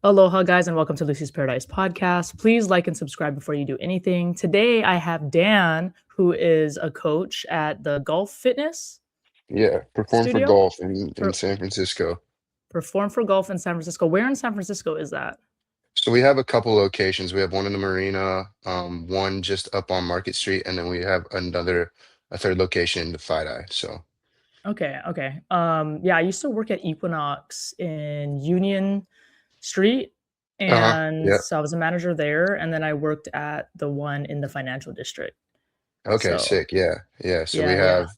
Aloha, guys, and welcome to Lucy's Paradise podcast. Please like and subscribe before you do anything. Today, I have Dan, who is a coach at the Golf Fitness Yeah, perform for Studio. golf in Per- San Francisco. Perform for golf in San Francisco. Where in San Francisco is that? So we have a couple locations. We have one in the marina, one just up on Market Street, and then we have a third location in the Eye. So, Okay, okay. Yeah, I used to work at Equinox in Union Street, uh-huh. and Yeah. so I was a manager there, and then I worked at the one in the financial district. Okay, So, sick. Yeah. Yeah. So we yeah, yeah. have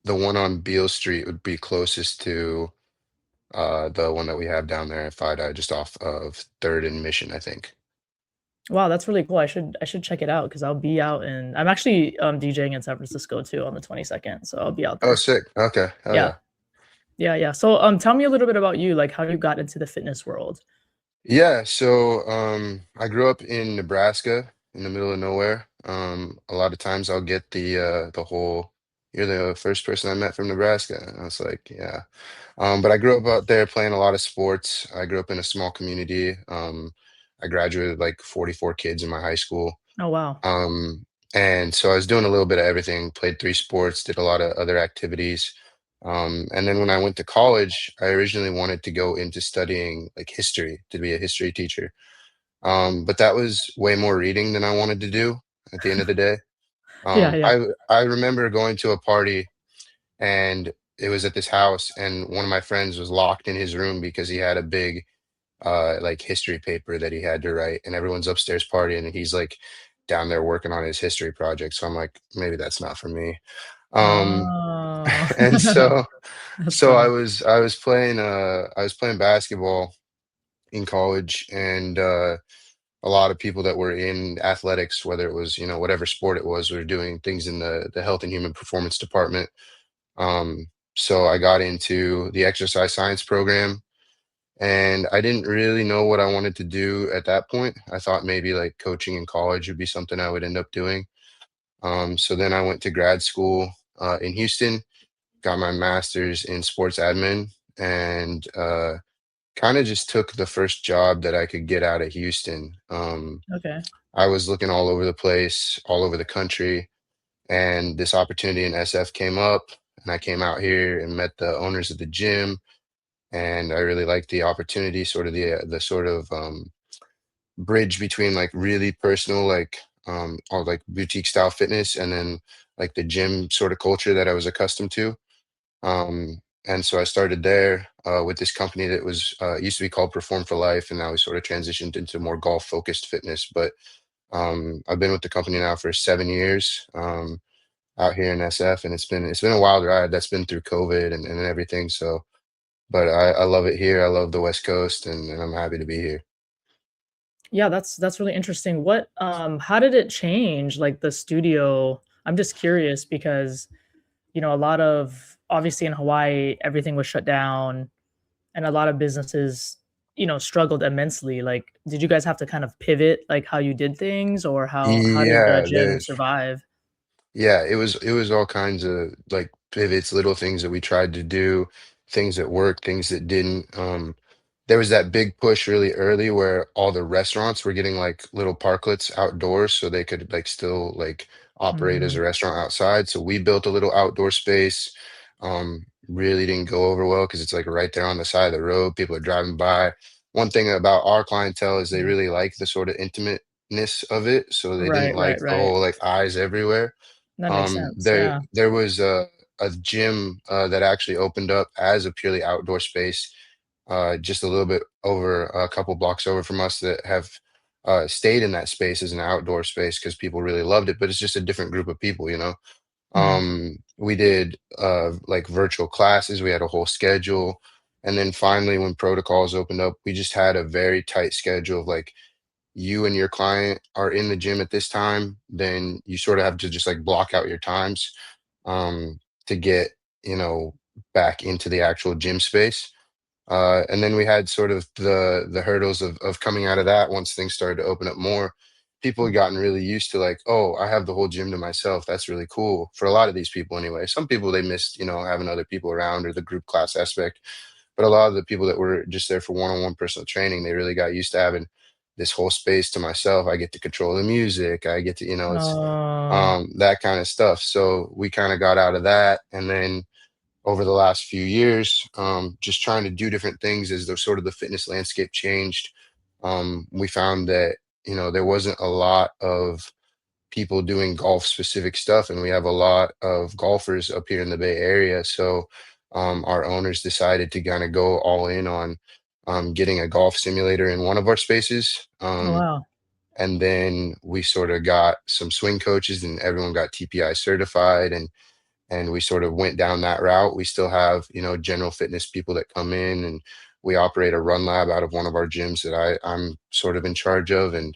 the one on Beale Street would be closest to the one that we have down there at Eye, just off of Third and Mission, I think. Wow, that's really cool. I should check it out because 'cause I'll be out in I'm actually, DJing in San Francisco too on the 22nd, so I'll be out Oh, there. sick. Okay. Hell Yeah. yeah. Yeah, yeah. So, tell me a little bit about you, like, how you got into the fitness world. Yeah, so I grew up in Nebraska in the middle of nowhere. A lot of times I'll get the whole "you're the first person I met from Nebraska." And I was like, yeah. But I grew up out there playing a lot of sports. I grew up in a small community. I graduated like 44 kids in my high school. Oh, wow. Um, and so I was doing a little bit of everything, played three sports, did a lot of other activities. And then when I went to college, I originally wanted to go into studying like history, to be a history teacher. But that was way more reading than I wanted to do at the end of the day. Yeah, Um, yeah. I I remember going to a party and it was at this house, and one of my friends was locked in his room because he had a big like history paper that he had to write, and everyone's upstairs partying, and he's like down there working on his history project. So I'm like, maybe that's not for me. Um, Oh. and so That's so funny. I was playing basketball in college, and a lot of people that were in athletics, whether it was, whatever sport it was, were doing things in the health and human performance department. Um, so I got into the exercise science program, and I didn't really know what I wanted to do at that point. I thought maybe like coaching in college would be something I would end up doing. So then I went to grad school in Houston, got my master's in sports admin, and kind of just took the first job that I could get out of Houston. Okay. I was looking all over the place, all over the country, and this opportunity in SF came up, and I came out here and met the owners of the gym, and I really liked the opportunity, sort of the sort of bridge between like really personal, like or like boutique style fitness, and then like the gym sort of culture that I was accustomed to. And so I started there with this company that was used to be called Perform for Life, and now we sort of transitioned into more golf focused fitness. But I've been with the company now for 7 years out here in SF, and it's been a wild ride. That's been through COVID and everything. So, but I love it here. I love the West Coast, and I'm happy to be here. Yeah, that's really interesting. How did it change, like, the studio? I'm just curious because, a lot of obviously in Hawaii, everything was shut down and a lot of businesses, struggled immensely. Like, did you guys have to kind of pivot, like, how you did things, or how did the Yeah, gym survive? yeah, it was all kinds of like pivots, little things that we tried to do, things that worked, things that didn't. There was that big push really early where all the restaurants were getting like little parklets outdoors so they could like still like operate as Mhm. a restaurant outside. So we built a little outdoor space. Really didn't go over well because it's like right there on the side of the road. People are driving by. One thing about our clientele is they Mhm. really like the sort of intimateness of it. So they didn't Right, like right, the right. whole like eyes everywhere. That makes sense, There yeah. there was a gym that actually opened up as a purely outdoor space, just a little bit over a couple blocks over from us that have stayed in that space as an outdoor space because people really loved it. But it's just a different group of people, you know. Mhm. We did like virtual classes. We had a whole schedule, and then finally, when protocols opened up, we just had a very tight schedule of like you and your client are in the gym at this time, then you sort of have to just like block out your times to get, you know, back into the actual gym space. And then we had sort of the hurdles of coming out of that once things started to open up more. People had Mm. gotten really used to like, oh, I have the whole gym to myself. That's really cool for a lot of these people anyway. Some people they missed, having other people around or the group class aspect. But a lot of the people that were just there for one-on-one personal training, they really got used to having this whole space to myself. I get to control the music. I get to, it's Oh, that kind of stuff. So we kind of got out of that, and then over the last few years, just trying to do different things as the sort of the fitness landscape changed. We found that there wasn't a lot of people doing golf specific stuff, and we have a lot of golfers up here in the Bay Area. So our owners decided to kind of go all in on getting a golf simulator in one of our spaces. oh, wow. And then we sort of got some swing coaches, and everyone got TPI certified, and we sort of went down that route. We still have, general fitness people that come in, and we operate a run lab out of one of our gyms that I'm sort of in charge of. And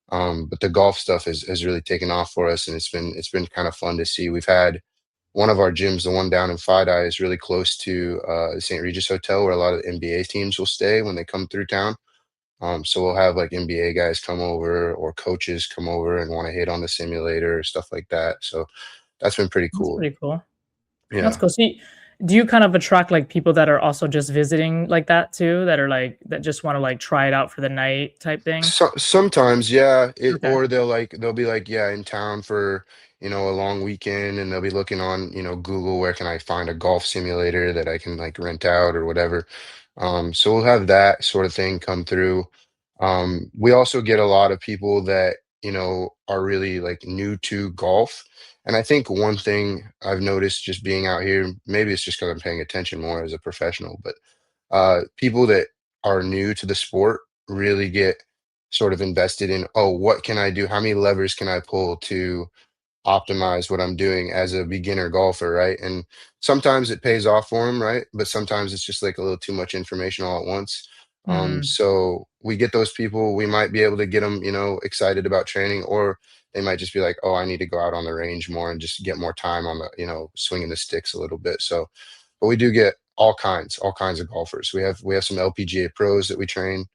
but the golf stuff has really taken off for us, and it's been kind of fun to see. We've had one of our gyms, the one down in Fidei, is really close to the St. Regis Hotel, where a lot of the NBA teams will stay when they come through town. So we'll have like NBA guys come over or coaches come over and want to hit on the simulator or stuff like that. So that's been pretty That's cool. pretty cool. That's Yeah. cool. So, do you kind of attract, like, people that are also just visiting like that too, that are, like that just wanna, like, try it out for the night type thing? Sometimes, yeah, Okay. or they'll be like, yeah, in town for, a long weekend, and they'll be looking on, Google, where can I find a golf simulator that I can like rent out or whatever. So we'll have that sort of thing come through. We also get a lot of people that, are really like new to golf. And I think one thing I've noticed just being out here, maybe it's just because I'm paying attention more as a professional, but people that are new to the sport really get sort of invested in, oh, what can I do? How many levers can I pull to optimize what I'm doing as a beginner golfer, right? And sometimes it pays off for them, right? But sometimes it's just like a little too much information all at once. Mhm. So we get those people. We might be able to get them, excited about training, or they might just be like, "Oh, I need to go out on the range more and just get more time on the, swinging the sticks a little bit." So, but we do get all kinds of golfers. We have some LPGA pros that we train,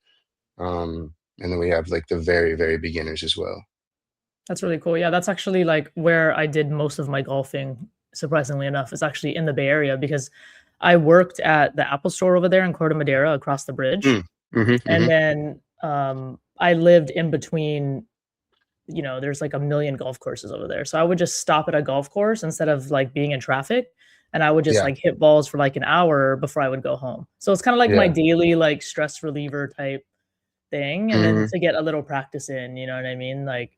and then we have like the very, very beginners as well. That's really cool. Yeah, that's actually, like, where I did most of my golfing, surprisingly enough, is actually in the Bay Area because I worked at the Apple Store over there in Corte Madera across the bridge, Mm. Hmm. and Hmm. then, I lived in between. There's like a million golf courses over there. So I would just stop at a golf course instead of like being in traffic. And I would just Yeah. like hit balls for like an hour before I would go home. So it's kind of like my Yeah. daily like stress reliever type thing. And then Mhm. to get a little practice in, you know what I mean? Like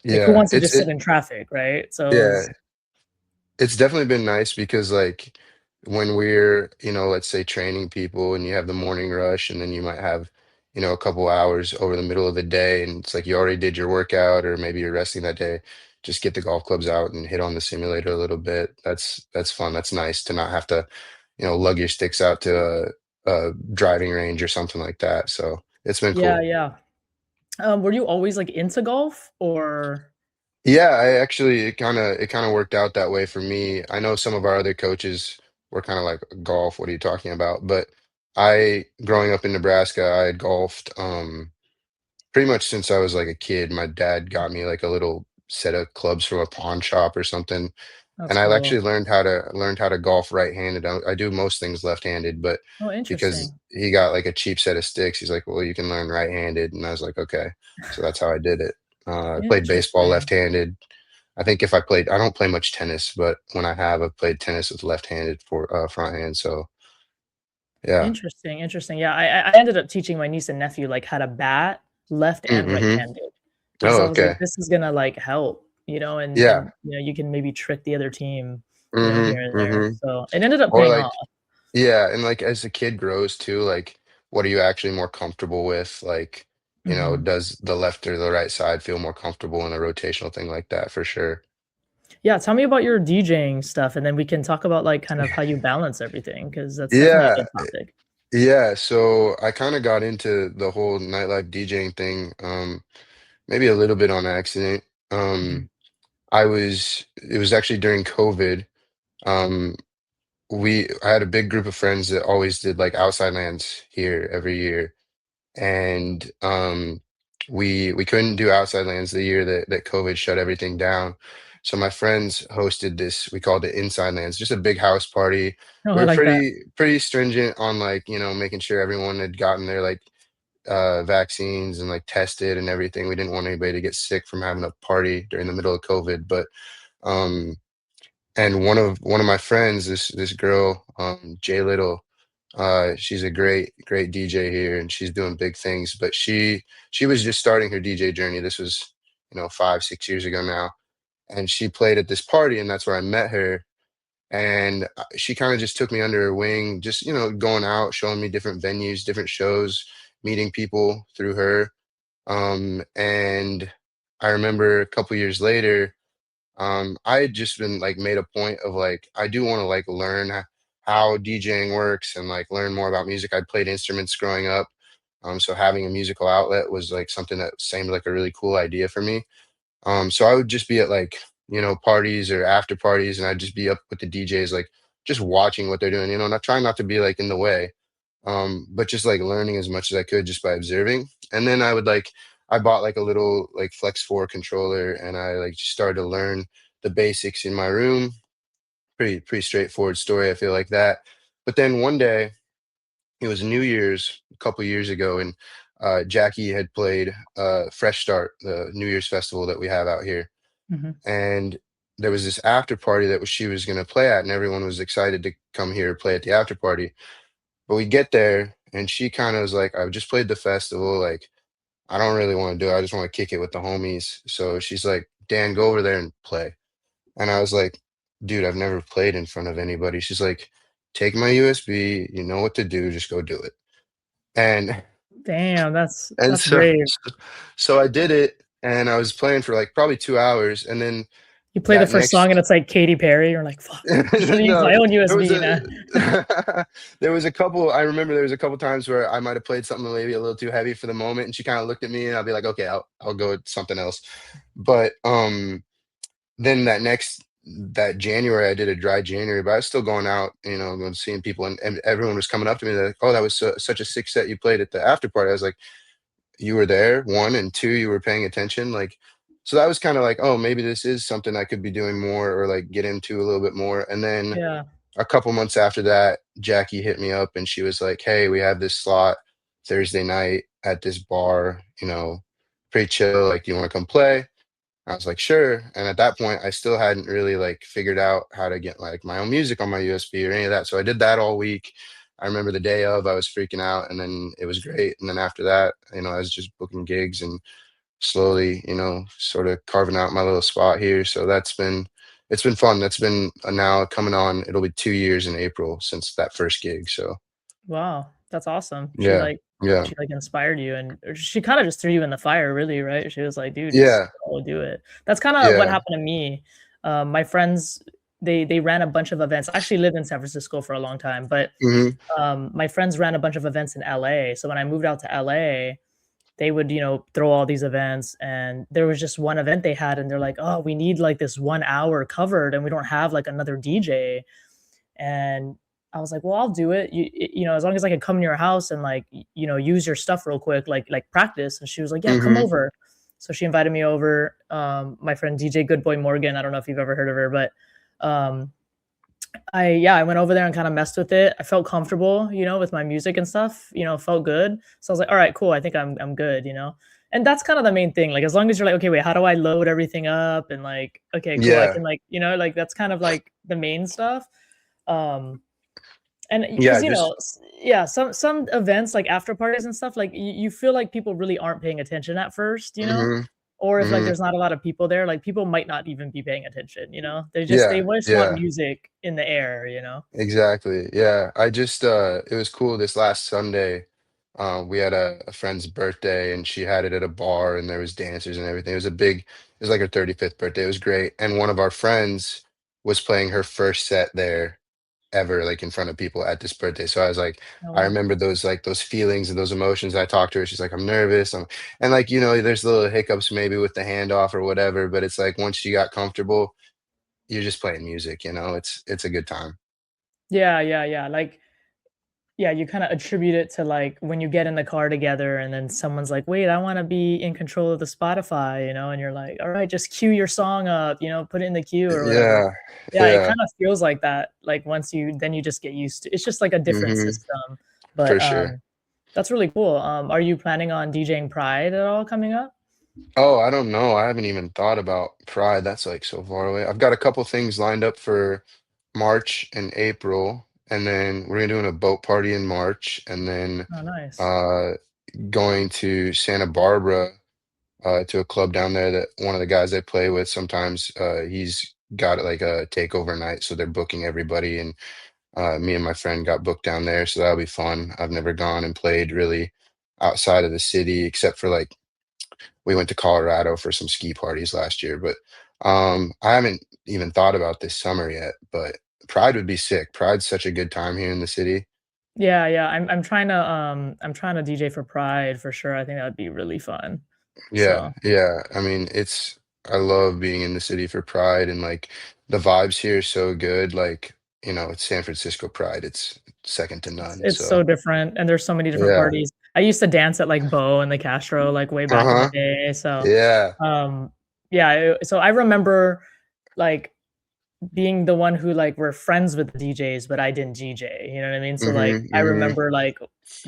who Yeah, wants to just sit in traffic, right? So yeah, it's definitely been nice because, like, when we're, let's say training people and you have the morning rush, and then you might have, a couple hours over the middle of the day, and it's like you already did your workout, or maybe you're resting that day, just get the golf clubs out and hit on the simulator a little bit. That's fun. That's nice to not have to, lug your sticks out to a driving range or something like that. So it's been yeah, cool. yeah. Were you always like into golf or Yeah, I actually it kind of worked out that way for me. I know some of our other coaches were kind of like, golf, what are you talking about? But growing up in Nebraska, I had golfed pretty much since I was like a kid. My dad got me like a little set of clubs from a pawn shop or something, that's and I cool. actually learned how to golf right-handed. I do most things left-handed, but Oh, because interesting. he got like a cheap set of sticks, he's like, "Well, you can learn right-handed," and I was like, "Okay." So that's how I did it. I played baseball Interesting. left-handed. I think if I don't play much tennis, but when I have, I've played tennis with left-handed for front hand. So yeah. Interesting, interesting. Yeah, I ended up teaching my niece and nephew, like, how to bat left and Mm-hmm. right-handed because Oh, I was like, okay. "This is gonna, like, help," and Yeah. you can maybe trick the other team, here Mm-hmm. and there. Mm-hmm. So, it ended up Or paying off. like, yeah, and like as the kid grows too, like what are you actually more comfortable with? Like, Mhm. does the left or the right side feel more comfortable in a rotational thing like that for sure? Yeah, tell me about your DJing stuff, and then we can talk about, like, kind of how you balance everything because that's definitely a Yeah. good topic. Yeah. So I kind of got into the whole nightlife DJing thing, maybe a little bit on accident. Mhm. It was actually during COVID. Um, I had a big group of friends that always did like outside lands here every year, and we couldn't do outside lands the year that COVID shut everything down. So my friends hosted this, we called it Inside Lands, just a big house party. Oh, We I were like that. pretty stringent on like, making sure everyone had gotten their like vaccines and like tested and everything. We didn't want anybody to get sick from having a party during the middle of COVID. But um and one of my friends, this girl, Jay Little, she's a great DJ here, and she's doing big things. But she was just starting her DJ journey. This was 5 6 years ago now, and she played at this party, and that's where I met her. And she kind of just took me under her wing, just going out, showing me different venues, different shows, meeting people through her. And I remember a couple years later, I had just been like made a point of like I do want to like learn how DJing works and like learn more about music. I played instruments growing up, so having a musical outlet was like something that seemed like a really cool idea for me. So I would just be at like parties or after parties, and I'd just be up with the DJs, like just watching what they're doing. Not trying not to be like in the way, but just like learning as much as I could just by observing. And then I bought like a little like Flex 4 controller, and I like just started to learn the basics in my room. Pretty straightforward story, I feel like that. But then one day, it was New Year's a couple years ago, and Jackie had played Fresh Start, the New Year's festival that we have out here. Mhm. And there was this after party that she was going to play at, and everyone was excited to come here play at the after party. But we get there, and she kind of was like, "I've just played the festival. Like, I don't really want to do it. I just want to kick it with the homies." So she's like, "Dan, go over there and play." And I was like, "Dude, I've never played in front of anybody." She's like, "Take my USB. You know what to do. Just go do it." And Damn, that's and that's so brave. so I did it, and I was playing for like probably 2 hours, and then You play the that first song and next it's like Katy Perry, you're like, "Fuck, I should've used no, my own there was USB, a nah." there was a couple. I remember there was a couple times where I might have played something maybe a little too heavy for the moment, and she kind of looked at me, and I'll be like, "Okay, I'll go with something else." But then that January, I did a dry January, but I was still going out, going seeing people, and everyone was coming up to me like, "Oh, that was such a sick set you played at the after party." I was like, "You were there, one, and two, you were paying attention." Like, so that was kind of like, "Oh, maybe this is something I could be doing more or like get into a little bit more." And then Yeah. a couple months after that, Jackie hit me up, and she was like, "Hey, we have this slot Thursday night at this bar, pretty chill. Like, do you want to come play?" I was like, "Sure." And at that point, I still hadn't really like figured out how to get like my own music on my USB or any of that. So I did that all week. I remember the day of, I was freaking out, and then it was great. And then after that, I was just booking gigs and slowly, sort of carving out my little spot here. So it's been fun. That's been now coming on. It'll be 2 years in April since that first gig. So Wow, that's awesome. She, yeah, like yeah, she, like, inspired you and or she kinda just threw you in the fire really, right? She was like, "Dude, just yeah, go do it." That's kinda what yeah. happened to me. My friends, they ran a bunch of events. I actually lived in San Francisco for a long time, but, Hmm. my friends ran a bunch of events in LA, so when I moved out to LA, they would, throw all these events, and there was just one event they had, and they're like, "Oh, we need, like, this 1 hour covered, and we don't have, like, another DJ." And I was like, "Well, I'll do it. As long as I can come in your house and like, use your stuff real quick, like practice." And she was like, "Yeah, come Hmm. over." So she invited me over. My friend DJ Goodboy Morgan. I don't know if you've ever heard of her, but um, I went over there and kind of messed with it. I felt comfortable, with my music and stuff. Felt good. So I was like, "All right, cool. I think I'm good." And that's kind of the main thing. Like, as long as you're like, "Okay, wait, how do I load everything up?" And like, "Okay, cool. I Yeah, can like, like that's kind of like the main stuff." Um, and yeah, because just yeah, some events like after parties and stuff, like you feel like people really aren't paying attention at first. hmm, Or if like hmm, there's not a lot of people there, like people might not even be paying attention. They yeah, just want yeah. music in the air. Exactly. Yeah. It was cool this last Sunday. We had a friend's birthday, and she had it at a bar, and there was dancers and everything. It was like her 35th birthday. It was great. And one of our friends was playing her first set there ever, like in front of people at this birthday. So I was like, Oh I wow. remember those feelings and those emotions. I talked to her. She's like, "I'm nervous." And like, there's little hiccups maybe with the handoff or whatever, but it's like once you got comfortable, you're just playing music, it's a good time. Yeah, yeah, yeah. Like Yeah, you kinda attribute it to, like, when you get in the car together and then someone's like, "Wait, I wanna be in control of the Spotify," you know, and you're like, "Alright, just queue your song up, you know, put it in the queue," or whatever. Yeah, Yeah, it yeah, kinda feels like that, like, once you then you just get used to it's just like a different mhm, system, but, for sure. that's really cool. Are you planning on DJing Pride at all coming up? Oh, I don't know. I haven't even thought about Pride. That's like so far away. I've got a couple things lined up for March and April, and then we're doing a boat party in March, and then Oh, nice. uh, going to Santa Barbara to a club down there that one of the guys I play with sometimes he's got like a takeover night, so they're booking everybody, and me and my friend got booked down there, so that'll be fun. I've never gone and played really outside of the city except for like we went to Colorado for some ski parties last year, but I haven't even thought about this summer yet. But Pride would be sick. Pride's such a good time here in the city. Yeah, yeah, I'm trying to DJ for Pride for sure, I think that would be really fun. Yeah, So, yeah. I mean, I love being in the city for Pride and like the vibes here is so good. Like, it's San Francisco Pride. It's second to none. it's So so different, and there's so many different yeah. parties. I used to dance at, like, Beau and the Castro, like, way back in the Uh-huh. day, so, Yeah. um, yeah, so I remember, like, being the one who, like, were friends with the DJs, but I didn't DJ, you know what I mean? So, like, Mm-hmm. I Mm-hmm. remember, like,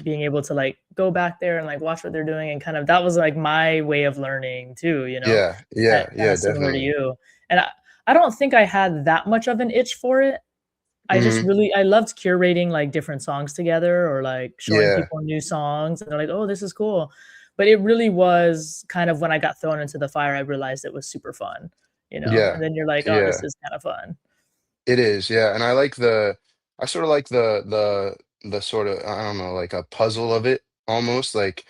being able to, like, go back there and, like, watch what they're doing and kind of that was, like, my way of learning too, you know, Yeah. Yeah. kinda Yeah, similar to definitely. you, and I don't think I had that much of an itch for it. Mm-hmm. I loved curating, like, different songs together or, like, showing Yeah. people new songs, and they're like, "Oh, this is cool." But it really was kind of when I got thrown into the fire, I realized it was super fun, you know, and Yeah. then you're like, "Oh, this Yeah. is kinda fun." It is, yeah, and I sort of like the sort of, I don't know, like a puzzle of it almost, like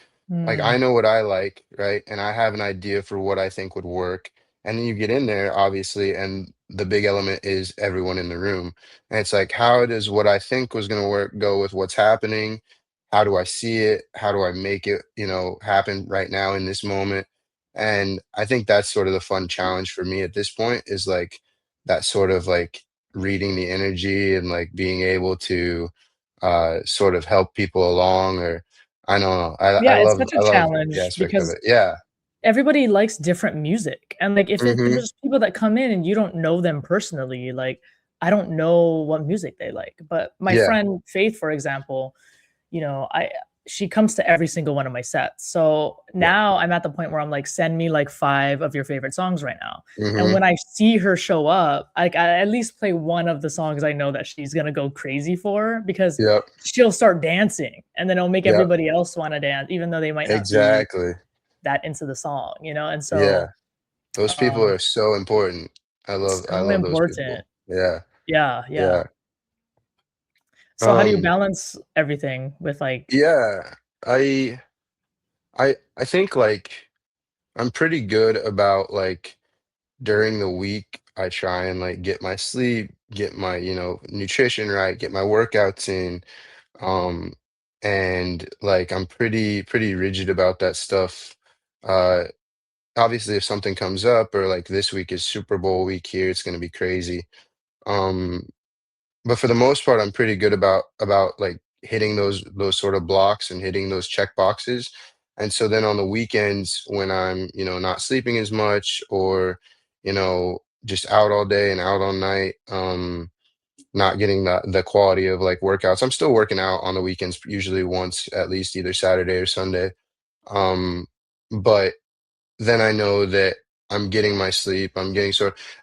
I Mm. know what I like, right? And I have an idea for what I think would work. And then you get in there, obviously, and the big element is everyone in the room. And it's like, how does what I think was gonna work go with what's happening? How do I see it? How do I make it, happen right now in this moment? And I think that's sort of the fun challenge for me at this point is like that sort of like reading the energy and like being able to sort of help people along or I don't know. I Yeah, it's love such a I love the challenge aspect of because it. Yeah. everybody likes different music, and, like, if Mhm. there's people that come in and you don't know them personally, like, I don't know what music they like, but my Yeah. friend Faith, for example, you know, I she comes to every single one of my sets. So Yep. now I'm at the point where I'm like, send me like 5 of your favorite songs right now. And Mhm. when I see her show up, like I at least play one of the songs I know that she's gonna go crazy for because Yep. she'll start dancing and then it'll make Yep. everybody else want to dance, even though they might not be Exactly. that into the song, you know? And Yeah. so Those people um are so important. I so love those people. important. Yeah. Yeah, yeah. Yeah. So how do you Um balance everything with like yeah. I I think like I'm pretty good about like during the week, I try and like get my sleep, get my, nutrition right, get my workouts in. Um, and like I'm pretty rigid about that stuff. Uh, Obviously if something comes up or like this week is Super Bowl week here, it's gonna be crazy. Um, but for the most part, I'm pretty good about like hitting those sort of blocks and hitting those check boxes. And so then on the weekends when I'm, not sleeping as much or, just out all day and out all night, not getting the quality of like workouts. I'm still working out on the weekends, usually once at least either Saturday or Sunday. But then I know that I'm getting my sleep, I'm getting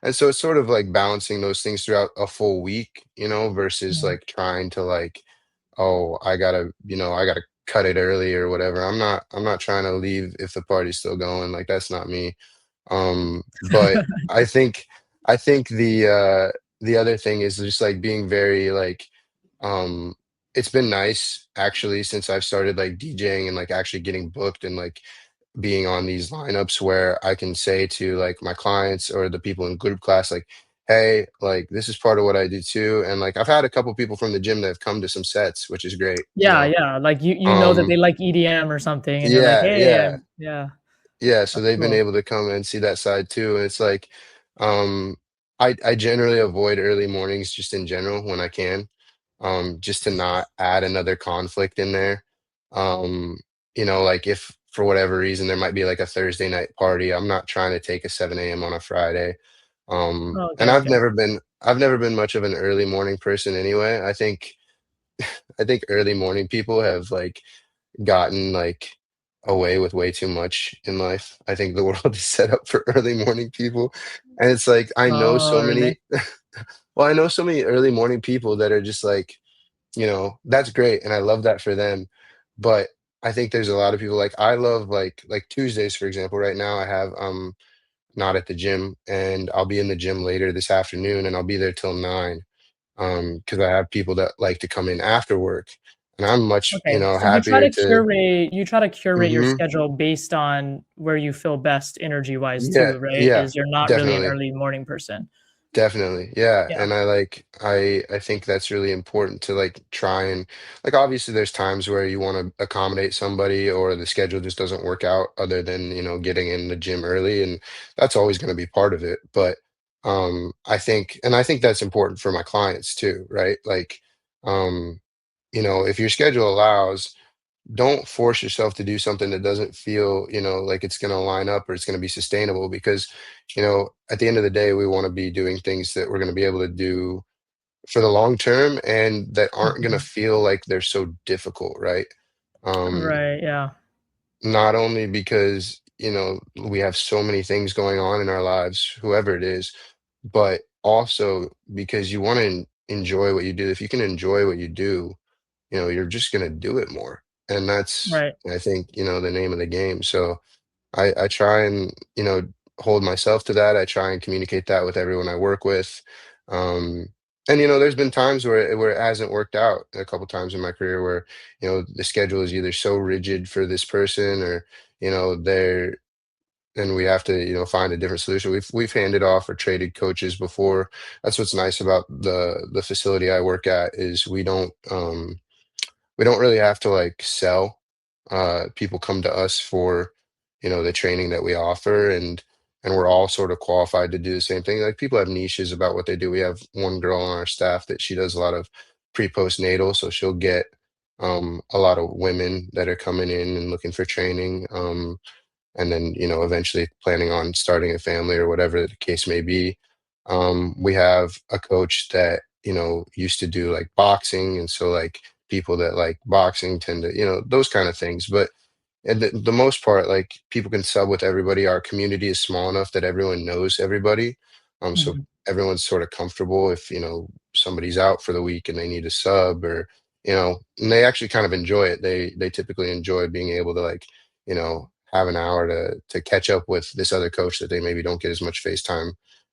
and so it's sort of like balancing those things throughout a full week, versus mm. like trying to like, oh, I gotta cut it early or whatever. I'm not trying to leave if the party's still going. Like that's not me. But I think the other thing is just like being very like um it's been nice actually since I've started like DJing and like actually getting booked and like being on these lineups where I can say to like my clients or the people in group class, like, hey, like this is part of what I do too. And like I've had a couple people from the gym that have come to some sets, which is great. Yeah, yeah, like, you know that they Um, like EDM or something, and you're like, yeah, "Hey, yeah, I'm" yeah, yeah. So that's they've been cool. able to come and see that side too. And it's like, um, I generally avoid early mornings just in general when I can. just to not add another conflict in there. Um, like if for whatever reason there might be like a Thursday night party, I'm not trying to take a 7 a.m. on a Friday. Oh, And okay, okay. I've never been much of an early morning person anyway. I think early morning people have like gotten like away with way too much in life. I think the world is set up for early morning people. And it's like I know so Oh, many really? well, I know so many early morning people that are just like, that's great and I love that for them. But I think there's a lot of people like I love like Tuesdays, for example. Right now I have not at the gym and I'll be in the gym later this afternoon and I'll be there till 9 because I have people that like to come in after work and I'm much, Okay, so happier to you try to curate your hmm schedule based on where you feel best energy-wise yeah, too, right? yeah, Is you're not really an definitely. early morning person. Definitely. Yeah. Yeah. And I think that's really important to like try and like obviously there's times where you want to accommodate somebody or the schedule just doesn't work out other than, getting in the gym early and that's always going to be part of it. But I think that's important for my clients too, right? Like um if your schedule allows, don't force yourself to do something that doesn't feel, like it's going to line up or it's going to be sustainable because, at the end of the day, we want to be doing things that we're going to be able to do for the long term and that aren't going to Mhm. feel like they're so difficult, right? Um, Right, yeah. Not only because, we have so many things going on in our lives, whoever it is, but also because you want to enjoy what you do. If you can enjoy what you do, you're just gonna do it more. And that's, Right. I think, the name of the game. So I try and, hold myself to that. I try and communicate that with everyone I work with. Um, and there's been times where it hasn't worked out a couple times in my career where, the schedule is either so rigid for this person or, they're and we have to, find a different solution. We've handed off or traded coaches before. That's what's nice about the facility I work at is we don't really have to like sell. People come to us for, the training that we offer and we're all sort of qualified to do the same thing. Like people have niches about what they do. We have one girl on our staff that she does a lot of pre-postnatal, so she'll get a lot of women that are coming in and looking for training. And then eventually planning on starting a family or whatever the case may be. We have a coach that used to do like boxing, and so like people that like boxing tend to those kind of things. But and the most part, like people can sub with everybody. Our community is small enough that everyone knows everybody. So Mhm. everyone's sort of comfortable if, somebody's out for the week and they need a sub or, and they actually kind of enjoy it. They typically enjoy being able to like, have an hour to catch up with this other coach that they maybe don't get as much face time,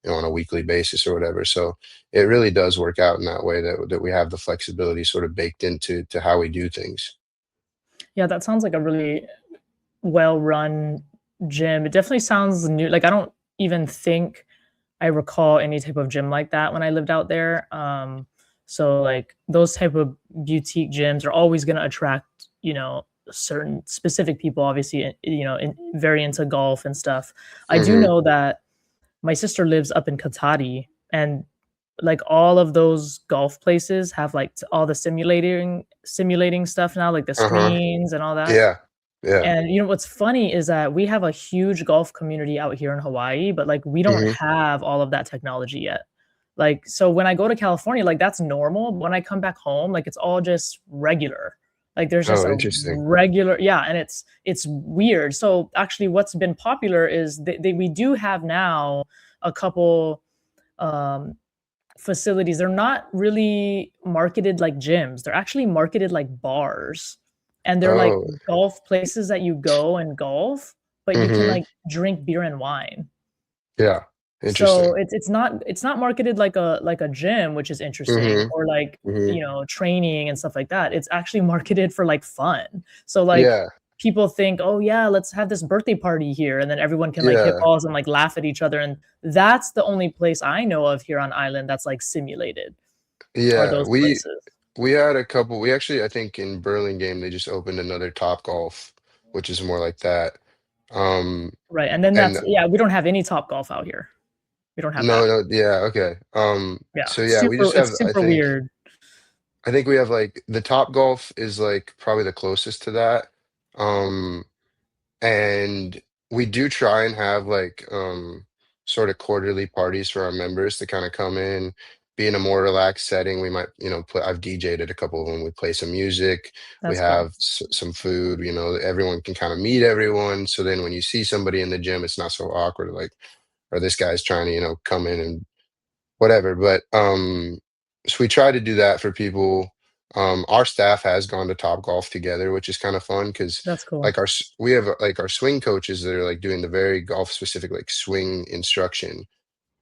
on a weekly basis or whatever. So it really does work out in that way that we have the flexibility sort of baked into to how we do things. Yeah, that sounds like a really well-run gym. It definitely sounds new, like, I don't even think I recall any type of gym like that when I lived out there. So like those type of boutique gyms are always going to attract, certain specific people, obviously, very into golf and stuff. I do Hmm. know that my sister lives up in Katati and like all of those golf places have like all the simulating stuff now, like the Uh-huh. screens and all that. Yeah. Yeah. And what's funny is that we have a huge golf community out here in Hawaii, but like we don't Mhm. have all of that technology yet. Like, so when I go to California, like that's normal. But when I come back home, like it's all just regular. Like there's just Oh, a interesting. regular, yeah, and it's weird. So actually, what's been popular is we do have now a couple um facilities. They're not really marketed like gyms. They're actually marketed like bars. And they're like Oh, golf places that you go and golf, but you can mhm. like drink beer and wine. Yeah. So Interesting. it's not marketed like a gym, which is interesting, Mhm. or like, Mhm. training and stuff like that. It's actually marketed for like fun. So like Yeah. people think, "Oh yeah, let's have this birthday party here," and then everyone can like hit Yeah. balls and like laugh at each other. And that's the only place I know of here on island that's like simulated, are Yeah. those places. We had a couple we actually I think in Burlingame, they just opened another Topgolf, which is more like that. Um, Right. And then and that's, yeah, we don't have any top golf out here. We don't have no, that. no, yeah, okay. Yeah. So yeah, we Super just have it's I super think weird. I think we have like the Top Golf is like probably the closest to that. Um, and we do try and have like sort of quarterly parties for our members to kind of come in, be in a more relaxed setting. We might, put I've DJ'd at a couple of them. We play some music, we That's cool. have some food, everyone can kind of meet everyone. So then when you see somebody in the gym, it's not so awkward, like, or this guy's trying to, come in and whatever. But so we try to do that for people. Our staff has gone to Top Golf together, which is kind of fun because That's cool. like we have like our swing coaches that are like doing the very golf specific like swing instruction.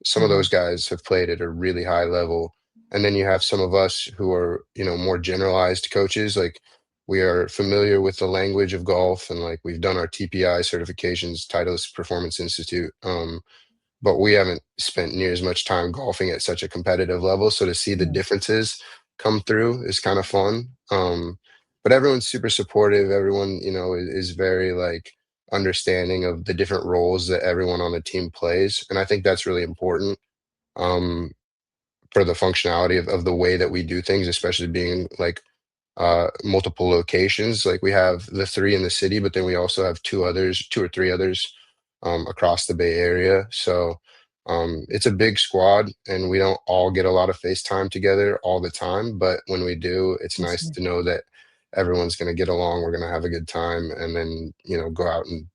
Some of those Mhm. guys have played at a really high level. And then you have some of us who are, more generalized coaches. Like we are familiar with the language of golf and like we've done our TPI certifications, Titleist Performance Institute. But we haven't spent near as much time golfing at such a competitive level. So to see the Mm, differences come through is kind of fun. But everyone's super supportive. Everyone, is very like understanding of the different roles that everyone on the team plays. And I think that's really important um, for the functionality of the way that we do things, especially being like multiple locations. Like we have the three in the city, but then we also have two or three others across the Bay Area. So it's a big squad, and we don't all get a lot of FaceTime together all the time. But when we do, it's I nice see. to know that everyone's going to get along. We're going to have a good time, and then go out and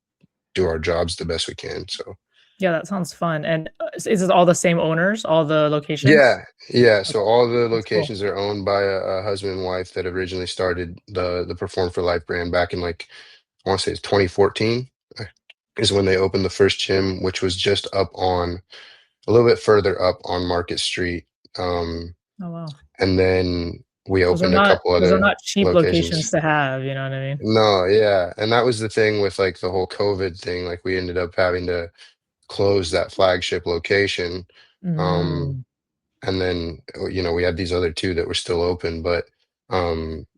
do our jobs the best we can. So. Yeah, that sounds fun, and, is it all the same owners, all the locations? Yeah, yeah. So Okay, all the that's cool. locations are owned by a husband and wife that originally started the Perform for Life brand back in like I want to say it's 2014 uh, is when they opened the first gym, which was just up on a little bit further up on Market Street. Um, Oh, wow. and then we Those are opened a not couple those are other not cheap locations locations. to have, you know what I mean? No, yeah. And that was the thing with like the whole COVID thing. Like we ended up having to close that flagship location. Um, Mhm. and then we had these other two that were still open, but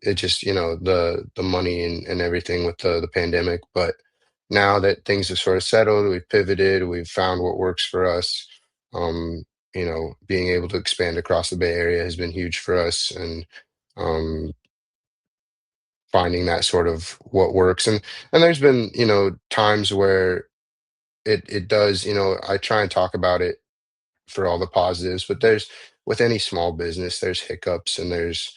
it just the money and everything with the pandemic. But now that things have sort of settled, we've pivoted, we've found what works for us. um Being able to expand across the Bay Area has been huge for us, and um finding that sort of what works. And there's been times where it does. I try and talk about it for all the positives, but there's with any small business, there's hiccups and there's,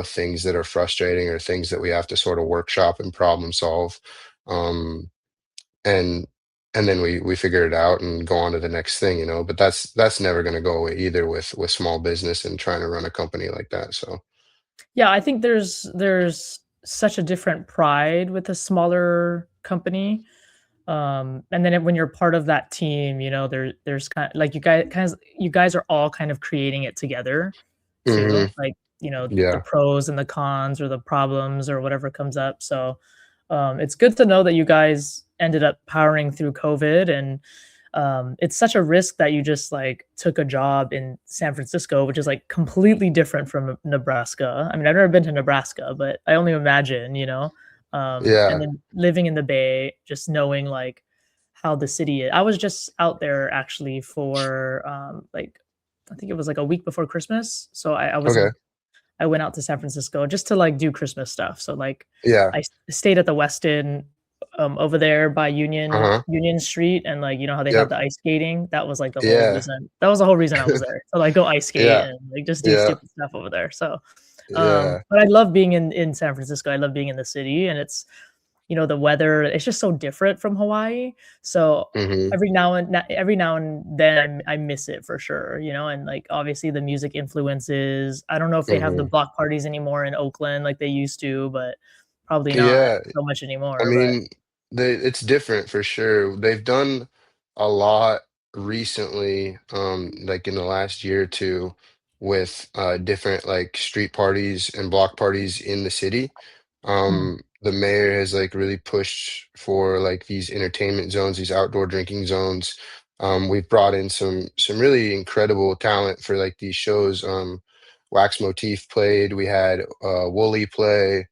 things that are frustrating or things that we have to sort of workshop and problem solve. Um, and and then we figure it out and go on to the next thing, but that's never going to go away either with small business and trying to run a company like that. So. Yeah, I think there's such a different pride with a smaller company. And then when you're part of that team, there's kind of like you guys are all kind of creating it together too. Hmm. Like, the Yeah. pros and the cons or the problems or whatever comes up. So it's good to know that you guys ended up powering through COVID, and it's such a risk that you just like took a job in San Francisco, which is like completely different from Nebraska. I mean, I've never been to Nebraska, but I only imagine, and Yeah. then living in the Bay, just knowing like how the city is. I was just out there actually for like I think it was like a week before Christmas. So Okay. I went out to San Francisco just to like do Christmas stuff. So like Yeah. stayed at the Westin over there by Uh-huh. Union Street, and like how they have Yep. the ice skating. That was like the whole Yeah. reason. That was the whole reason I was there. To like go ice skate Yeah. and like just do Yeah. stupid stuff over there. So Yeah. but I love being in San Francisco. I love being in the city, and it's the weather, it's just so different from Hawaii. So Hmm. every now and then I miss it for sure, and like obviously the music influences. I don't know if they have the Hmm. block parties anymore in Oakland like they used to, but probably not Yeah. so much I anymore. But mean, it's different for sure. They've done a lot recently, like in the last year or two, with different like street parties and block parties in the city. mm, The mayor has like really pushed for like these entertainment zones, these outdoor drinking zones. We've brought in some really incredible talent for like these shows. Wax Motif played. We had Wooly play.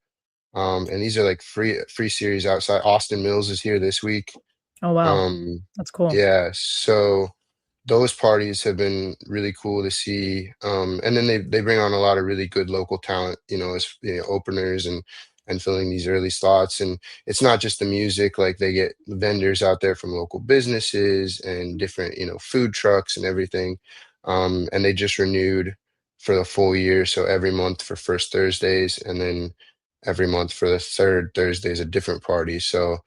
And these are like free series outside. Austin Mills is here this week. oh wow, Um, that's cool. yeah, so those parties have been really cool to see. And then they bring on a lot of really good local talent, as openers and filling these early slots. And it's not just the music; like they get vendors out there from local businesses and different, food trucks and everything. And they just renewed for the full year, so every month for first Thursdays, and then every month for the third Thursdays a different party. So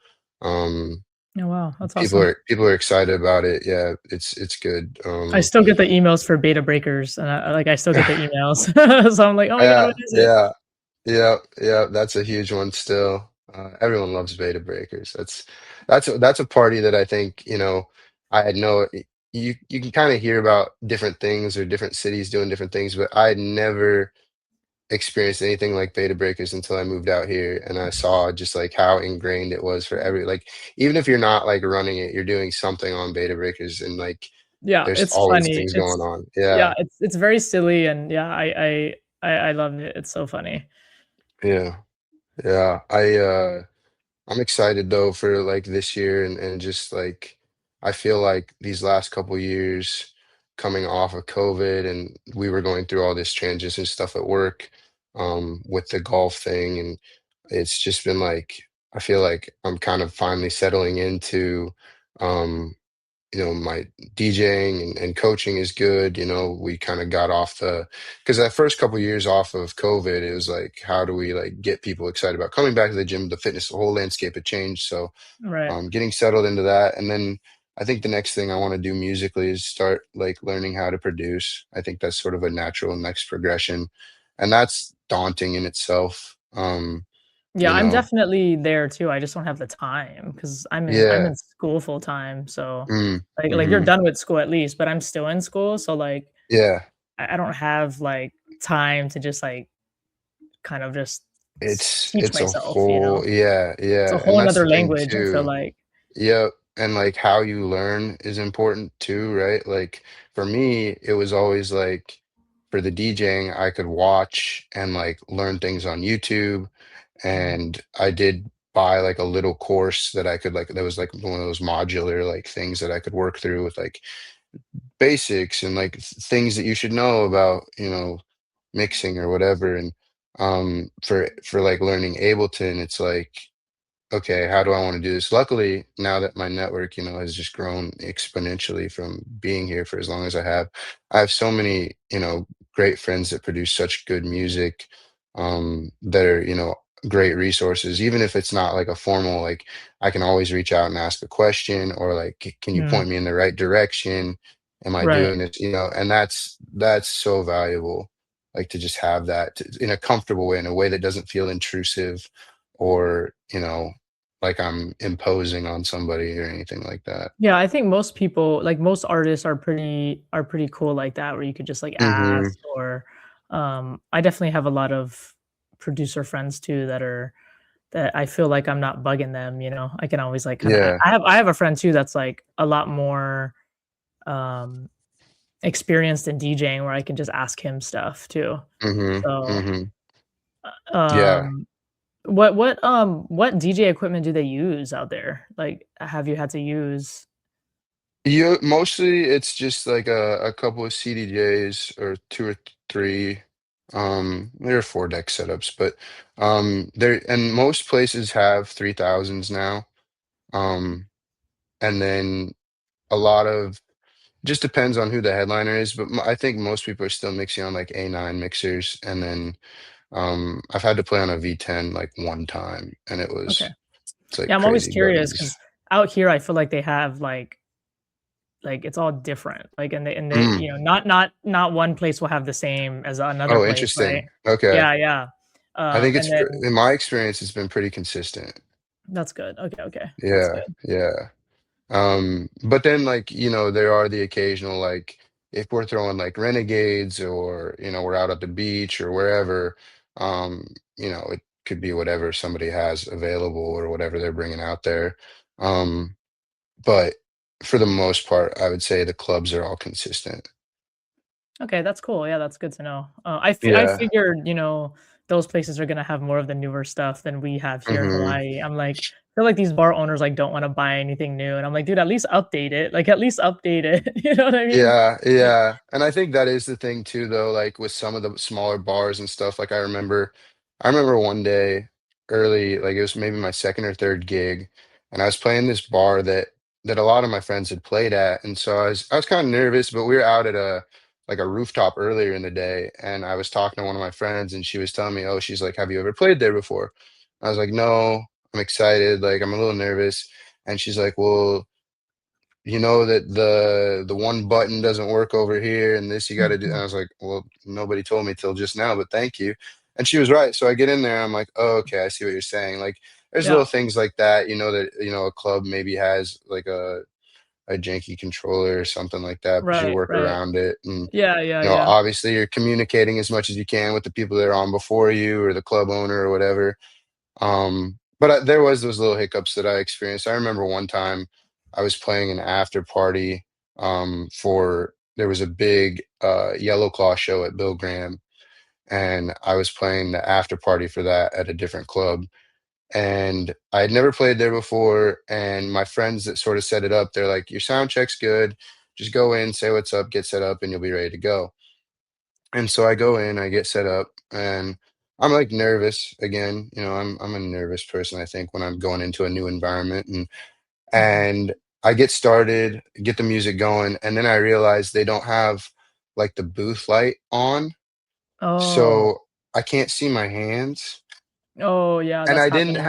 um, Oh, wow, that's people awesome. are people are excited about it. Yeah, it's good. I still get the emails for beta breakers, and I still get the emails. So I'm like, "Oh my god, Yeah, what is it?" yeah, yeah, yeah. That's a huge one still. Everyone loves Beta Breakers. That's a party that I think, I had no you can kind of hear about different things or different cities doing different things, but I had never experienced anything like Beta Breakers until I moved out here and I saw just like how ingrained it was for like even if you're not like running it, you're doing something on Beta Breakers and like Yeah, there's it's always funny. things going It's on. yeah, Yeah. it's very silly, and yeah, I love it. It's so funny. Yeah. Yeah. I'm excited though for like this year and just like I feel like these last couple years coming off of COVID and we were going through all this transition stuff at work with the golf thing and it's just been like I feel like I'm kind of finally settling into um my DJing and coaching is good. We kind of got off because that first couple years off of COVID, it was like, how do we like get people excited about coming back to the gym, the fitness, the whole landscape had changed. So Right. getting settled into that. And then I think the next thing I want to do musically is start like learning how to produce. I think that's sort of a natural next progression. And that's daunting in itself. Yeah, You I'm know, definitely there too, I just don't have the time because 'cause I'm in yeah. school full time, so, like, you're Mm-hmm. done with school at least, but I'm still in school, so, like, Yeah. I don't have, like, time to just, like, kind of just It's teach it's a myself, you know? whole yeah, It's a yeah, and whole that's the another thing language, I feel too. like. Yep, and, like, how you learn is important too, right? Like, for me, it was always, like for the DJing, I could watch and, like, learn things on YouTube, Mhm. and I did buy, like, a little course that I could, like that was, like, one of those modular, like, things that I could work through with, like, basics and, like, things that you should know about, mixing or whatever, and, for, like, learning Ableton, it's like okay, how do I want to do this? Luckily, now that my network, has just grown exponentially from being here for as long as I have so many, great friends that produce such good music, that are, great resources. Even if it's not like a formal, like I can always reach out and ask a question or like, can you Mm, point me in the right direction? Am I right. doing this? And that's so valuable. Like to just have that in a comfortable way, in a way that doesn't feel intrusive or like I'm imposing on somebody or anything like that. Yeah, I think most people like, most artists are pretty cool like that, where you could just, like, ask Mhm. or, I definitely have a lot of producer friends too that I feel like I'm not bugging them, you know? I can always, like, kinda Yeah. I have a friend too that's, like, a lot more, um, experienced in DJing where I can just ask him stuff too. Mhm. So, Mhm. Yeah. um, what DJ equipment do they use out there? Like, have you had to use Mostly it's just like a couple of CDJs or 2 or 3. There are 4 deck setups, but, there and most places have 3000s now. Um, and then a lot of just depends on who the headliner is, but I think most people are still mixing on like A9 mixers, and then I've had to play on a V10 like one time, and okay. it's like Yeah, I'm always crazy good curious noise. because out here, I feel like they have, like, it's all different, like, and they Mm. not one place will have the same as another Oh, place, right? interesting. Okay. Yeah, yeah. I think And then in my experience, it's been pretty consistent. that's good. Okay, okay. That's Yeah, good. yeah. But then like, there are the occasional like if we're throwing like renegades or we're out at the beach or wherever, it could be whatever somebody has available or whatever they're bringing out there. Um, but for the most part, I would say the clubs are all consistent. Okay, that's cool. Yeah, that's good to know. I Yeah. figured, those places are gonna have more of the newer stuff than we have here in Mhm. Hawaii. I'm like, I feel like these bar owners, like, don't wanna buy anything new, and I'm like, "Dude, at least update it, like, at least update it." You know what I mean? Yeah, Like yeah, and I think that is the thing too, though, like, with some of the smaller bars and stuff, like, I remember one day early, like, it was maybe my 2nd or 3rd gig, and I was playing this bar that a lot of my friends had played at, and so I was kinda nervous, but we were out at a rooftop earlier in the day, and I was talking to one of my friends, and she was telling me, oh, she's like, "Have you ever played there before?" I was like, "No, I'm excited, like, I'm a little nervous," and she's like, "Well, you know that the one button doesn't work over here and this you got to do." And I Mhm. was like, well, nobody told me till just now, but thank you. And she was right. So I get in there, I'm like, oh, okay, I see what you're saying. Like there's little Yeah. things like that, that a club maybe has like a janky controller or something like that, but you Right, work right. around it. And Yeah, yeah, yeah. obviously you're communicating as much as you can with the people that are on before you or the club owner or whatever. But there was those little hiccups that I experienced. I remember one time I was playing an after party for there was a big Yellow Claw show at Bill Graham, and I was playing the after party for that at a different club. And I had never played there before. And my friends that sort of set it up, they're like, "Your sound check's good. Just go in, say what's up, get set up, and you'll be ready to go." And so I go in, I get set up, and I'm like nervous again. I'm a nervous person, I think, when I'm going into a new environment Mhm. and I get started, get the music going, and then I realize they don't have like the booth light on. Oh. So I can't see my hands. Oh, yeah, And that's happened to me.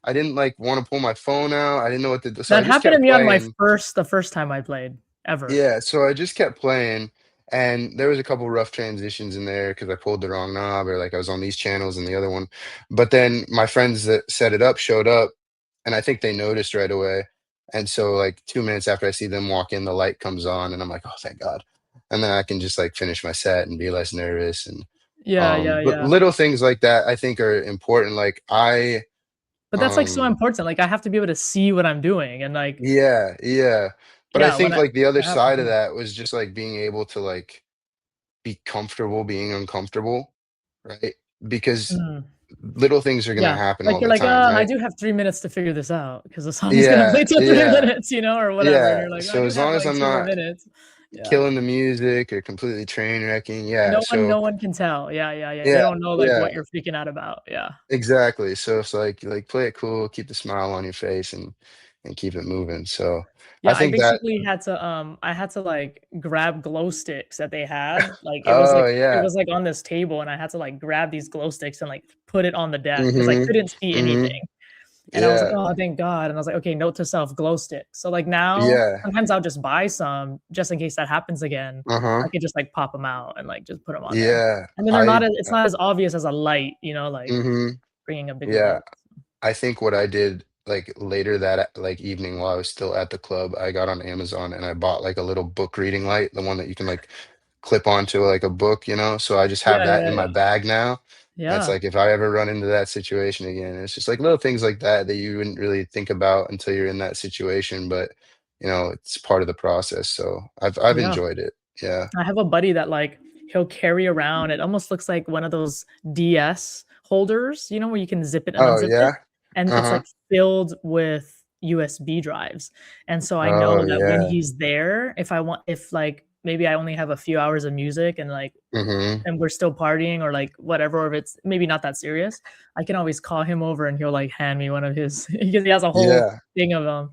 I didn't like want to pull my phone out. I didn't know what to do. So I That just happened to kept me on my playing. the first time I played, ever. Yeah, so I just kept playing, and there was a couple rough transitions in there because I pulled the wrong knob or like I was on these channels and the other one. But then my friends that set it up showed up, and I think they noticed right away. And so like 2 minutes after I see them walk in, the light comes on, and I'm like, oh, thank God. And then I can just like finish my set and be less nervous. And Yeah, yeah, but yeah. little things like that I think are important. Like But that's, like, so um important, like, I have to be able to see what I'm doing and, like yeah, yeah. But I yeah, when think like the other that happens, side of yeah. that was just like being able to like be comfortable being uncomfortable, right? Because Mm, little things are gonna yeah. happen Like, all you're the like, time, I right? do have 3 minutes to figure this out because the song is gonna Yeah, play till 3 yeah, minutes, or whatever, and yeah. you're like, "I So do as have, long as like, I'm 2 more not minutes." Yeah. killing the music or completely train wrecking, yeah. No So one can tell. Yeah, yeah, yeah. They yeah, don't know, like, yeah, what you're freaking out about. Yeah. exactly. So it's like play it cool, keep the smile on your face and keep it moving. So I Yeah, I think that basically had to, I had to, like, grab glow sticks that they had, like, oh it yeah. was, like, on this table, and I had to, like, grab these glow sticks and, like, put it on the deck because I Mhm. couldn't see anything, Mhm. and I was like, Yeah. "Oh, thank God," and I was like, "Okay, note to self, glow sticks." So, like, now, Yeah. sometimes I'll just buy some just in case that happens again. I Uh-huh. could just, like, pop them out and, like, just put them on there, Yeah. and then it's not as obvious as a light, like, Mhm. bringing a big Yeah. light. I think what I did, like, later that, like, evening while I was still at the club, I got on Amazon and I bought, like, a little book reading light, the one that you can, like, clip onto, like, a book, so I just have Yeah, that yeah, in my yeah. bag now, and it's Yeah. like, if I ever run into that situation again, it's just, like, little things like that that you wouldn't really think about until you're in that situation, but, it's part of the process, so I've Yeah. enjoyed it. Yeah. I have a buddy that, like, he'll carry around it almost looks like one of those DS holders, where you can zip it and Oh, unzip it, yeah? and it's, Uh-huh. like, filled with USB drives, and so I know Oh, that when yeah. he's there, if, like, maybe I only have a few hours of music and, like Mhm. and we're still partying or, like, whatever, or if it's maybe not that serious, I can always call him over and he'll, like, hand me one of his because he has a whole Yeah. thing of them.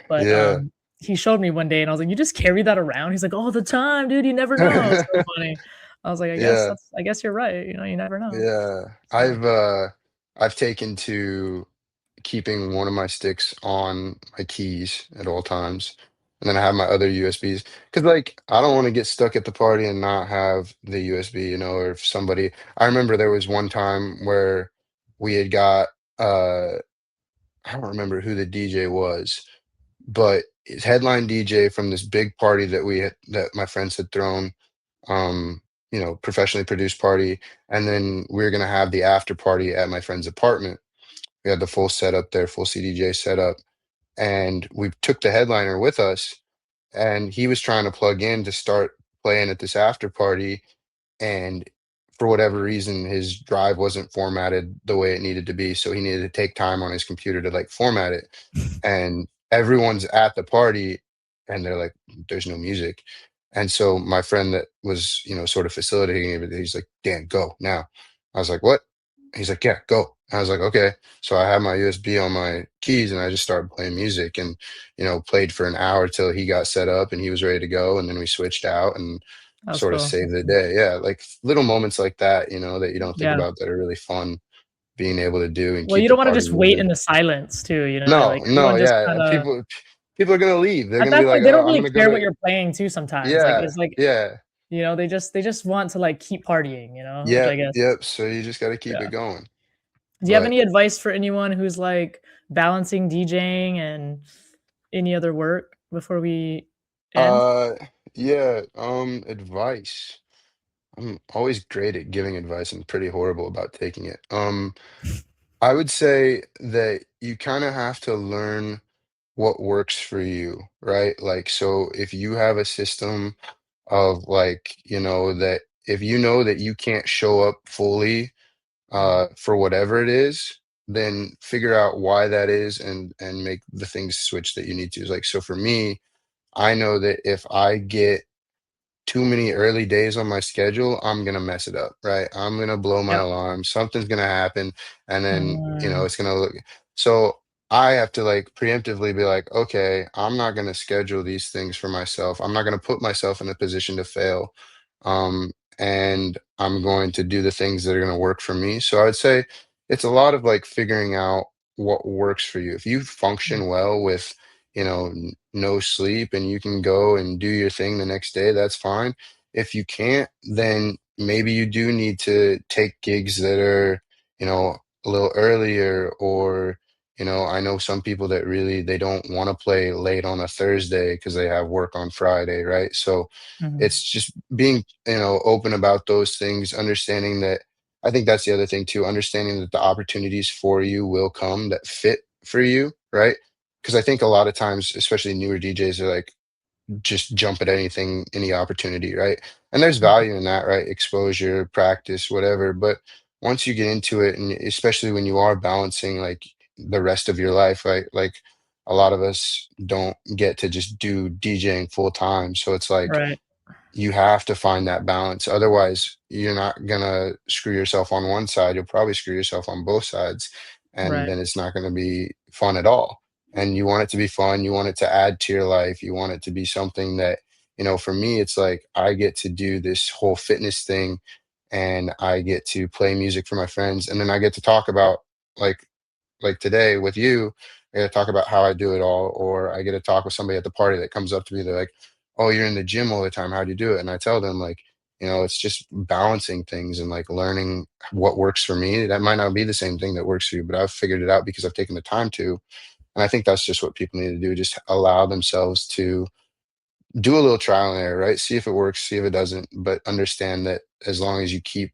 But, Yeah. he showed me one day and I was like, "You just carry that around?" He's like, "All the time, dude, you never know." It's so funny. I was like, Yeah. I guess you're right, you never know." Yeah, So I've taken to keeping one of my sticks on my keys at all times, and then I have my other USBs. Because like, I don't wanna get stuck at the party and not have the USB, or if somebody I remember there was one time where we had got, I don't remember who the DJ was, but his headline DJ from this big party that my friends had thrown, professionally produced party, and then we are gonna have the after party at my friend's apartment. We had the full setup there, full CDJ setup, and we took the headliner with us, and he was trying to plug in to start playing at this after party, and for whatever reason, his drive wasn't formatted the way it needed to be, so he needed to take time on his computer to, like, format it, and everyone's at the party, and they're like, "There's no music." And so my friend that was, sort of facilitating everything, he's like, "Dan, go now." I was like, "What?" He's like, "Yeah, go." I was like, "Okay." So I had my USB on my keys, and I just started playing music and, played for an hour till he got set up and he was ready to go, and then we switched out and That's sort of cool. saved the day. Yeah, like little moments like that, that you don't think Yeah. about that are really fun being able to do and Well, keep you the don't wanna party just wait moving. in the silence too, No, like, no, everyone just yeah, and kinda people are gonna leave. They're at gonna be that like, point, they "Oh, don't I'm really gonna go care what to." you're playing too sometimes, like, Yeah, it's like, yeah, they just want to, like, keep partying, which I yep, guess yep. So you just got to keep yeah. it going. Do you have But any advice for anyone who's, like, balancing DJing and any other work before we end? uh, yeah, advice. I'm always great at giving advice and pretty horrible about taking it. I would say that you kind of have to learn what works for you, right? Like, so if you have a system of like, that if you know that you can't show up fully Mhm, for whatever it is, then figure out why that is and make the things switch that you need to. Like, so for me, I know that if I get too many early days on my schedule, I'm gonna mess it up, right? I'm gonna blow my yep. alarm, something's gonna happen, and then, Mm, it's gonna look so I have to like preemptively be like, okay, I'm not gonna schedule these things for myself. I'm not gonna put myself in a position to fail. Um, and I'm going to do the things that are gonna work for me. So I would say it's a lot of like figuring out what works for you. If you mm, function well with no sleep and you can go and do your thing the next day, that's fine. If you can't, then maybe you do need to take gigs that are, a little earlier or, I know some people that really they don't want to play late on a Thursday because they have work on Friday, right? So mhm, it's just being, open about those things, understanding that I think that's the other thing too, understanding that the opportunities for you will come that fit for you, right? Because I think a lot of times, especially newer DJs, are like, just jump at anything, any opportunity, right? And there's mhm, value in that, right? Exposure, practice, whatever. But once you get into it, and especially when you are balancing like the rest of your life, right? Like a lot of us don't get to just do DJing full time. So it's like right, you have to find that balance. Otherwise, you're not gonna screw yourself on one side. You'll probably screw yourself on both sides, and right, then it's not gonna be fun at all. And you want it to be fun. You want it to add to your life. You want it to be something that, for me, it's like I get to do this whole fitness thing, and I get to play music for my friends, and then I get to talk about like today with you, I get to talk about how I do it all, or I get to talk with somebody at the party that comes up to me. They're like, "Oh, you're in the gym all the time. How do you do it?" And I tell them like, it's just balancing things and like learning what works for me. That might not be the same thing that works for you, but I've figured it out because I've taken the time to. And I think that's just what people need to do. Just allow themselves to do a little trial and error, right? See if it works, see if it doesn't, but understand that as long as you keep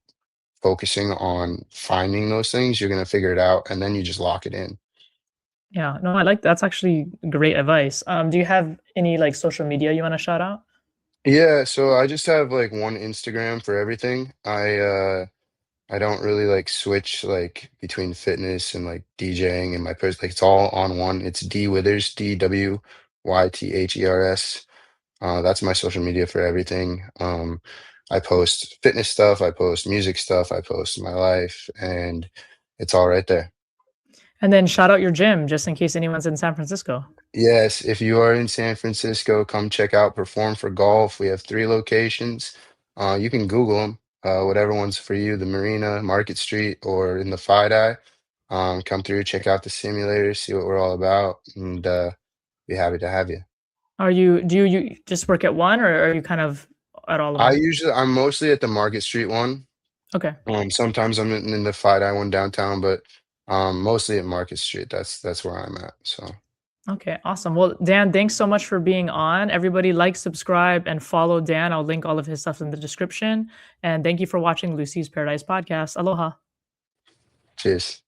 focusing on finding those things, you're going to figure it out and then you just lock it in. yeah, no, I like that's actually great advice. Do you have any, like, social media you wanna shout out? Yeah, so I just have like one Instagram for everything. I don't really like switch like between fitness and like DJing and my post like it's all on one. It's D Withers, DWYTHERS. That's my social media for everything. I post fitness stuff, I post music stuff, I post my life, and it's all right there. And then shout out your gym just in case anyone's in San Francisco. Yes, if you are in San Francisco, come check out Perform for Golf. We have 3 locations. You can Google them, whatever one's for you, the Marina, Market Street, or in the FiDi. Come through, check out the simulator, see what we're all about, and be happy to have you. Do you just work at one, or are you kind of at all of them? I'm mostly at the Market Street one. Okay. Sometimes I'm in the FiDi one downtown, but mostly at Market Street. That's where I'm at. So Okay, awesome. Well, Dan, thanks so much for being on. Everybody like, subscribe, and follow Dan. I'll link all of his stuff in the description. And thank you for watching Lucy's Paradise podcast. Aloha. cheers.